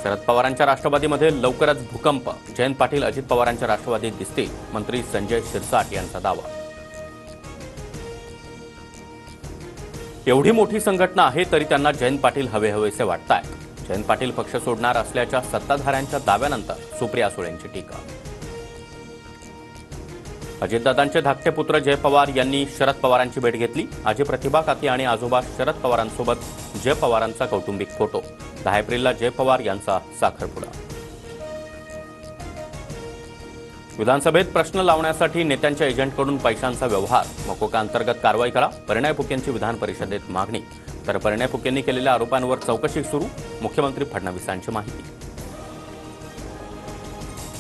शरद पवारांच्या राष्ट्रवादीमध्ये लवकरच भूकंप, जयंत पाटील अजित पवारांच्या राष्ट्रवादीत दिसतील, मंत्री संजय शिरसाट यांचा दावा। एवढी मोठी संघटना आहे तरी त्यांना जयंत पाटील हवेहवेसे वाटतायत। जयंत पाटील पक्ष सोडणार असल्याच्या सत्ताधाऱ्यांच्या दाव्यानंतर सुप्रिया सुळेंची टीका। अजितदादांचे धाकटे पुत्र जय पवार यांनी शरद पवारांची भेट घेतली। आजी प्रतिभा काकी आणि आजोबा शरद पवारांसोबत जय पवारांचा कौटुंबिक फोटो। 10 एप्रिलला जय पवार यांचा साखरपुडा। विधानसभेत प्रश्न लावण्यासाठी नेत्यांच्या एजंटकडून पैशांचा व्यवहार, मकोका अंतर्गत कारवाई करा, परिणय फुकेंची विधान परिषदेत मागणी। तर परिणय फुकेंनी केलेल्या आरोपांवर चौकशी सुरू, मुख्यमंत्री फडणवीसांची माहिती।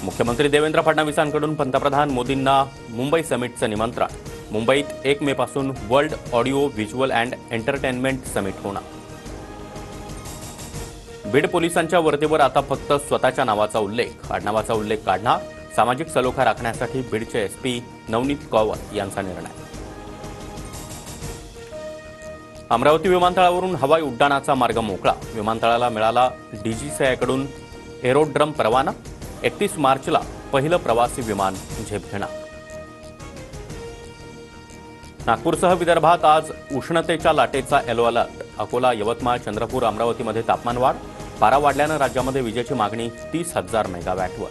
मुख्यमंत्री देवेंद्र फडणवीसांकडून पंतप्रधान मोदींना मुंबई समिटचं निमंत्रण। मुंबईत 1 मे पासून world audio visual and entertainment summit होणार। बीड पोलिसांच्या वर्दीवर आता फक्त स्वतःच्या नावाचा उल्लेख, आडनावाचा उल्लेख काढणार। सामाजिक सलोखा राखण्यासाठी बीडचे एसपी नवनीत कौर यांचा निर्णय। अमरावती विमानतळावरून हवाई उड्डाणाचा मार्ग मोकळा, विमानतळाला मिळाला डीजीसीआयकडून एरोड्रम परवाना। 31 मार्चला पहिलं प्रवासी विमान झेप घेणार। नागपूरसह विदर्भात आज उष्णतेच्या लाटेचा येलो अलर्ट। अकोला, यवतमाळ, चंद्रपूर, अमरावतीमध्ये तापमान वाढ, पारा वाढल्यानं राज्यामध्ये विजेची मागणी 30,000 मेगावॅटवर।